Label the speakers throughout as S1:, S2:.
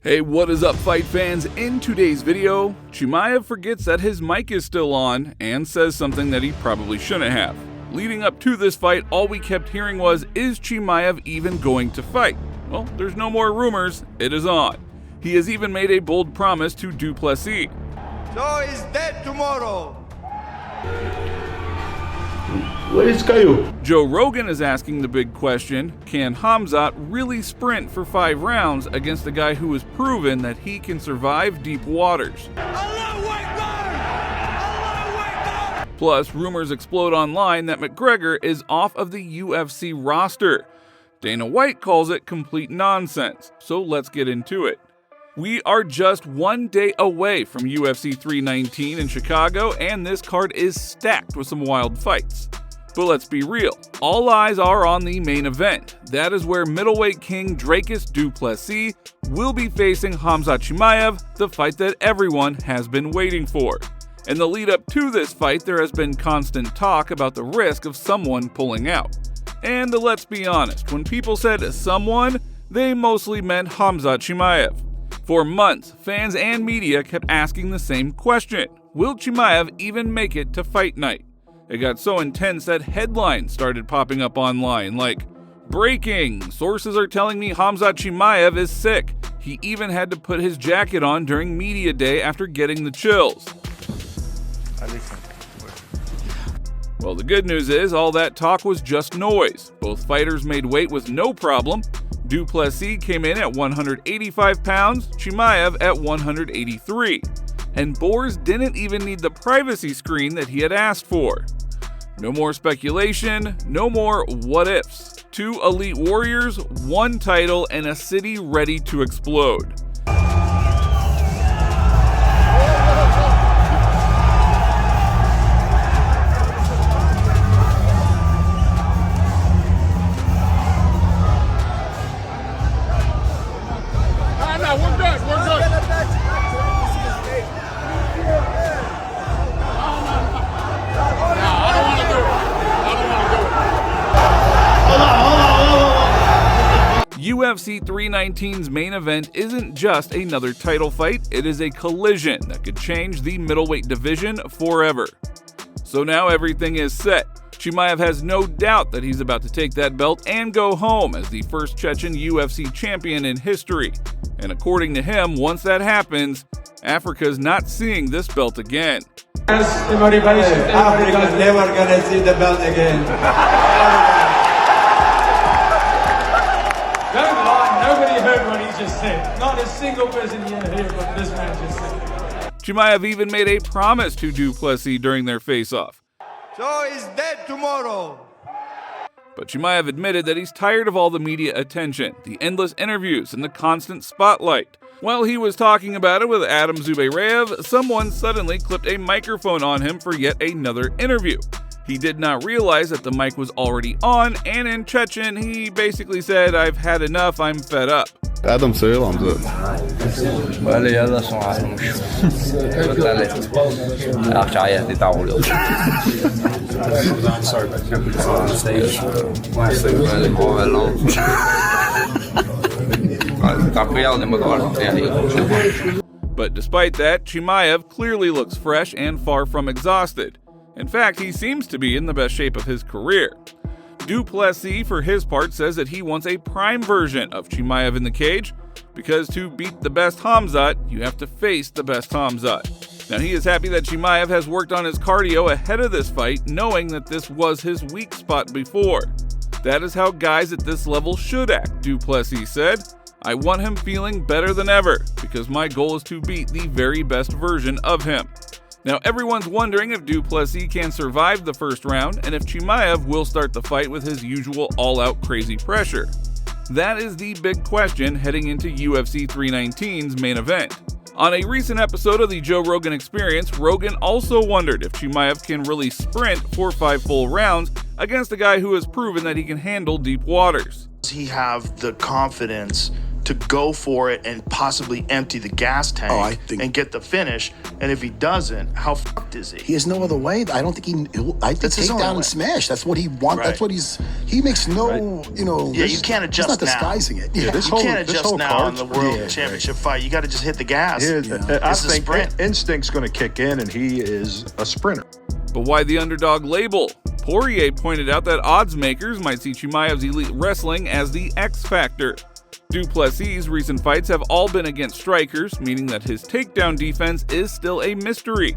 S1: Hey, what is up, fight fans? In today's video, Chimaev forgets that his mic is still on and says something that he probably shouldn't have. Leading up to this fight, all we kept hearing was, is Chimaev even going to fight? Well, there's no more rumors, it is on. He has even made a bold promise to Plessis.
S2: So he's dead tomorrow.
S3: Where is Caio?
S1: Joe Rogan is asking the big question, can Khamzat really sprint for 5 rounds against a guy who has proven that he can survive deep waters? Plus, rumors explode online that McGregor is off of the UFC roster. Dana White calls it complete nonsense, so let's get into it. We are just 1 day away from UFC 319 in Chicago, and this card is stacked with some wild fights. But let's be real, all eyes are on the main event. That is where middleweight king Dricus du Plessis will be facing Khamzat Chimaev, the fight that everyone has been waiting for. In the lead up to this fight, there has been constant talk about the risk of someone pulling out. And let's be honest, when people said someone, they mostly meant Khamzat Chimaev. For months, fans and media kept asking the same question: will Chimaev even make it to fight night? It got so intense that headlines started popping up online like, breaking, sources are telling me Khamzat Chimaev is sick. He even had to put his jacket on during media day after getting the chills. Well, the good news is all that talk was just noise. Both fighters made weight with no problem. Du Plessis came in at 185 pounds, Chimaev at 183. And Boers didn't even need the privacy screen that he had asked for. No more speculation, no more what-ifs. 2 elite warriors, 1 title, and a city ready to explode. UFC 319's main event isn't just another title fight, it is a collision that could change the middleweight division forever. So now everything is set. Chimaev has no doubt that he's about to take that belt and go home as the first Chechen UFC champion in history. And according to him, once that happens, Africa's not seeing this belt again.
S2: Africa's never gonna see the belt again.
S4: Don't lie, nobody heard what he just said. Not a single person here heard what this man just said.
S1: Chimaev even made a promise to Du Plessis during their face-off.
S2: So he's dead tomorrow.
S1: But Chimaev admitted that he's tired of all the media attention, the endless interviews, and the constant spotlight. While he was talking about it with Adam Zubayrayev, someone suddenly clipped a microphone on him for yet another interview. He did not realize that the mic was already on, and in Chechen, he basically said, "I've had enough, I'm fed up."
S3: Adam selamdı.
S5: ولا يلا شو عارفين
S1: But despite that, Chimaev clearly looks fresh and far from exhausted. In fact, he seems to be in the best shape of his career. Du Plessis, for his part, says that he wants a prime version of Chimaev in the cage, because to beat the best Khamzat, you have to face the best Khamzat. Now, he is happy that Chimaev has worked on his cardio ahead of this fight, knowing that this was his weak spot before. That is how guys at this level should act, Du Plessis said. I want him feeling better than ever, because my goal is to beat the very best version of him. Now, everyone's wondering if Du Plessis can survive the first round and if Chimaev will start the fight with his usual all-out crazy pressure. That is the big question heading into UFC 319's main event. On a recent episode of the Joe Rogan Experience, Rogan also wondered if Chimaev can really sprint for 5 full rounds against a guy who has proven that he can handle deep waters.
S6: Does he have the confidence to go for it and possibly empty the gas tank and get the finish. And if he doesn't, how fucked is he?
S7: He has no other way. I don't think I think take down and smash. That's what he wants.
S6: Right.
S7: That's what he makes no, you know.
S6: Yeah, you can't adjust
S7: he's not
S6: now.
S7: disguising it.
S6: Yeah,
S7: Yeah.
S6: you can't adjust now in the world championship fight. You got to just hit the gas.
S8: I think instinct's going to kick in, and he is a sprinter.
S1: But why the underdog label? Poirier pointed out that odds makers might see Chimaev's elite wrestling as the X factor. Du Plessis' recent fights have all been against strikers, meaning that his takedown defense is still a mystery.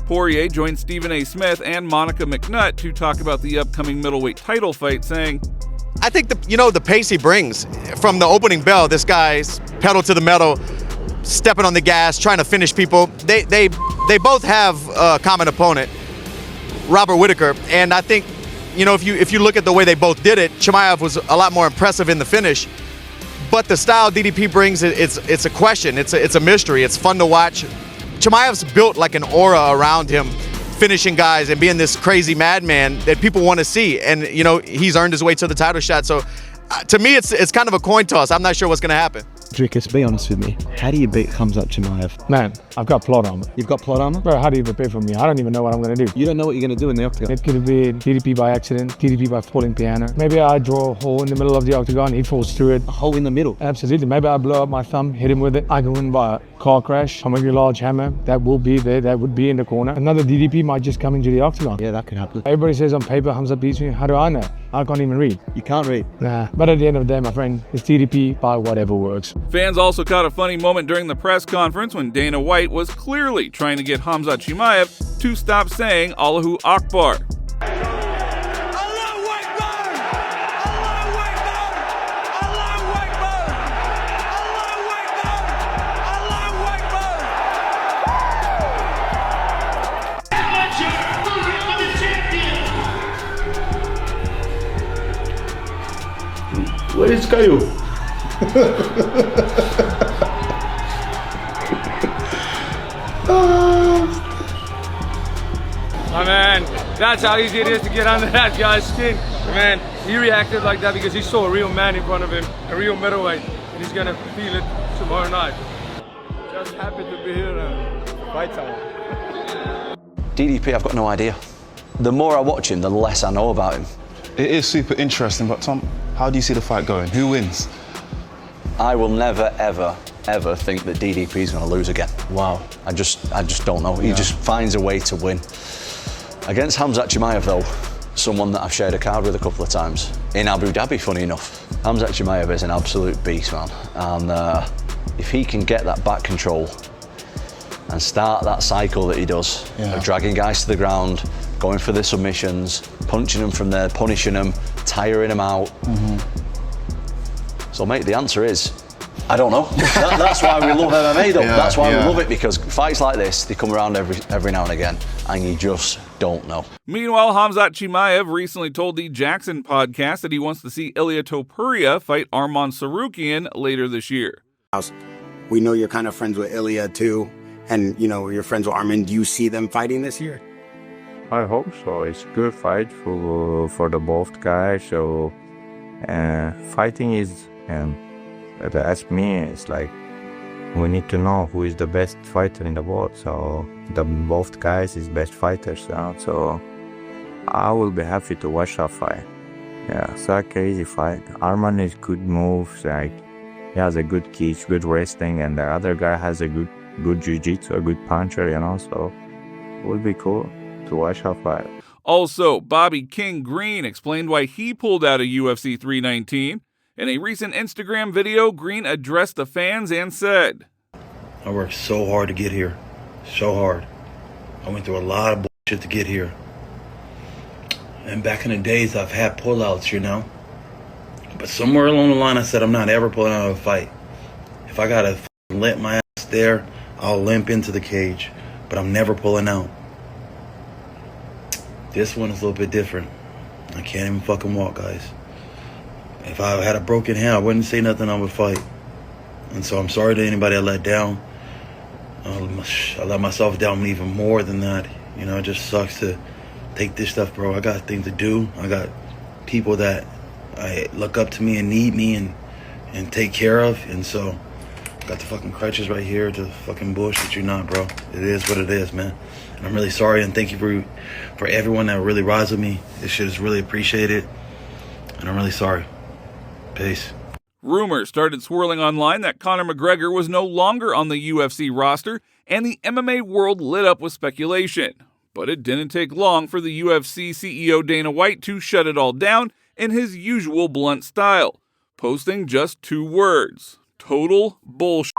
S1: Poirier joined Stephen A. Smith and Monica McNutt to talk about the upcoming middleweight title fight, saying,
S9: I think the pace he brings from the opening bell, this guy's pedal to the metal, stepping on the gas, trying to finish people. They both have a common opponent, Robert Whittaker, and I think, if you look at the way they both did it, Chimaev was a lot more impressive in the finish. But the style DDP brings, it's a question, it's a mystery, it's fun to watch. Chimaev's built like an aura around him, finishing guys and being this crazy madman that people want to see, and he's earned his way to the title shot. So to me, it's kind of a coin toss. I'm not sure what's going to happen.
S10: Drickus, be honest with me. How do you beat Khamzat Chimaev?
S11: Man, I've got plot armor.
S10: You've got plot armor?
S11: Bro, how do you prepare for me? I don't even know what I'm going to do.
S10: You don't know what you're going to do in the octagon?
S11: It could be DDP by accident, DDP by falling piano. Maybe I draw a hole in the middle of the octagon, he falls through it.
S10: A hole in the middle?
S11: Absolutely. Maybe I blow up my thumb, hit him with it. I can win by a car crash. I'll make a large hammer. That will be there. That would be in the corner. Another DDP might just come into the octagon.
S10: Yeah, that could happen.
S11: Everybody says on paper, Khamzat beats me. How do I know? I can't even read.
S10: You can't read?
S11: Nah. But at the end of the day, my friend, it's DDP by whatever works.
S1: Fans also caught a funny moment during the press conference when Dana White was clearly trying to get Khamzat Chimaev to stop saying Allahu Akbar.
S3: Where is Caio?
S4: Oh man, that's how easy it is to get under that guy's skin. Man, he reacted like that because he saw a real man in front of him, a real middleweight, and he's gonna feel it tomorrow night. Just happy to be here and fight someone.
S12: DDP, I've got no idea. The more I watch him, the less I know about him.
S3: It is super interesting, but Tom, how do you see the fight going? Who wins?
S12: I will never, ever, ever think that DDP is going to lose again. Wow. I just don't know. He just finds a way to win. Against Khamzat Chimaev, though, someone that I've shared a card with a couple of times, in Abu Dhabi, funny enough. Khamzat Chimaev is an absolute beast, man. And if he can get that back control and start that cycle that he does, of dragging guys to the ground, going for the submissions, punching them from there, punishing them, tiring them out. So, mate, the answer is, I don't know. That's why we love MMA, though. That's why we love it, because fights like this, they come around every now and again, and you just don't know.
S1: Meanwhile, Khamzat Chimaev recently told the Jackson podcast that he wants to see Ilia Topuria fight Arman Serukian later this year.
S13: We know you're kind of friends with Ilia, too, and, you're friends with Arman. Do you see them fighting this year?
S14: I hope so. It's a good fight for the both guys. So fighting is, as me, it's like we need to know who is the best fighter in the world. So the both guys is best fighters. So I will be happy to watch that fight. Yeah, it's a crazy fight. Arman is good moves. Like he has a good kick, good wrestling, and the other guy has a good jiu-jitsu, a good puncher. So it will be cool to watch her fight.
S1: Also, Bobby King Green explained why he pulled out of UFC 319. In a recent Instagram video, Green addressed the fans and said,
S15: I worked so hard to get here. So hard. I went through a lot of bullshit to get here. And back in the days, I've had pullouts, But somewhere along the line, I said, I'm not ever pulling out of a fight. If I gotta limp my ass there, I'll limp into the cage. But I'm never pulling out. This one is a little bit different. I can't even fucking walk, guys. If I had a broken hand, I wouldn't say nothing, I would fight. And so I'm sorry to anybody I let down. I let myself down even more than that. It just sucks to take this stuff, bro. I got things to do. I got people that look up to me and need me, and and take care of. And so, got the fucking crutches right here to fucking bullshit you not, bro. It is what it is, man. And I'm really sorry, and thank you for everyone that really rides with me. This shit is really appreciated, and I'm really sorry. Peace.
S1: Rumors started swirling online that Conor McGregor was no longer on the UFC roster, and the MMA world lit up with speculation. But it didn't take long for the UFC CEO Dana White to shut it all down in his usual blunt style, posting just 2 words: total bullshit.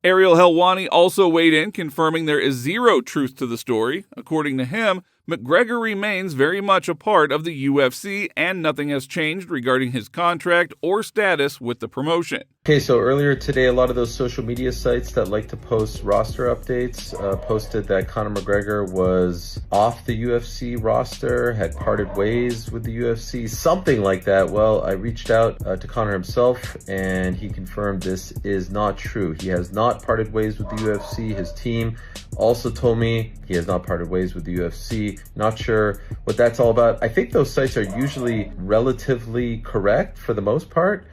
S1: Ariel Helwani also weighed in, confirming there is zero truth to the story. According to him, McGregor remains very much a part of the UFC, and nothing has changed regarding his contract or status with the promotion.
S16: Okay, so earlier today, a lot of those social media sites that like to post roster updates posted that Conor McGregor was off the UFC roster, had parted ways with the UFC, something like that. Well, I reached out to Conor himself, and he confirmed this is not true. He has not parted ways with the UFC. His team also told me he has not parted ways with the UFC. Not sure what that's all about. I think those sites are usually relatively correct for the most part.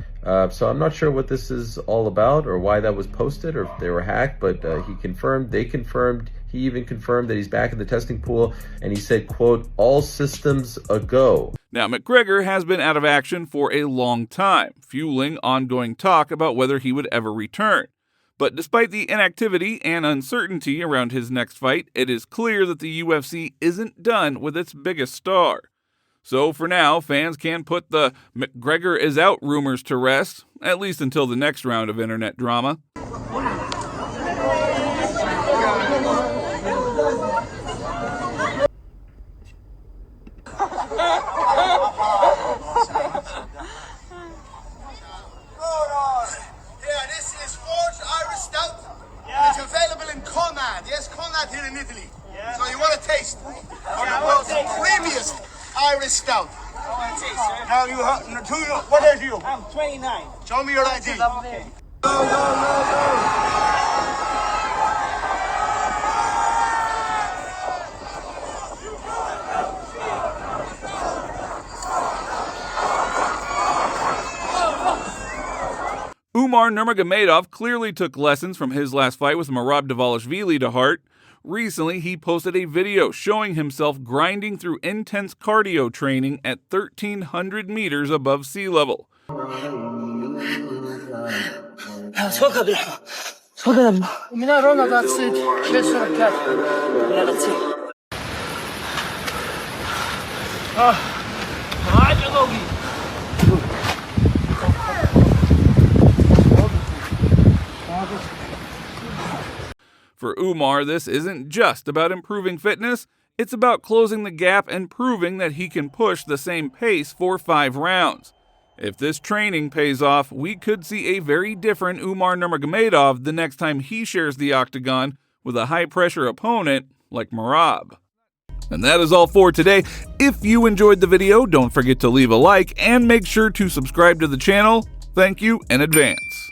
S16: So I'm not sure what this is all about or why that was posted or if they were hacked, but he confirmed, they confirmed, he even confirmed that he's back in the testing pool, and he said, quote, all systems a go.
S1: Now, McGregor has been out of action for a long time, fueling ongoing talk about whether he would ever return. But despite the inactivity and uncertainty around his next fight, it is clear that the UFC isn't done with its biggest star. So for now, fans can put the McGregor is out rumors to rest, at least until the next round of internet drama.
S17: It's available in Conad. Yes, Conad here in Italy. Yeah. So you want to taste? Yeah, the world's premiumest Irish stout. Now you have, what age are you? I'm 29. Show me your ID. Okay. Go, go, go, go.
S1: Umar Nurmagomedov clearly took lessons from his last fight with Merab Dvalishvili to heart. Recently, he posted a video showing himself grinding through intense cardio training at 1,300 meters above sea level. For Umar, this isn't just about improving fitness, it's about closing the gap and proving that he can push the same pace for 5 rounds. If this training pays off, we could see a very different Umar Nurmagomedov the next time he shares the octagon with a high-pressure opponent like Merab. And that is all for today. If you enjoyed the video, don't forget to leave a like and make sure to subscribe to the channel. Thank you in advance.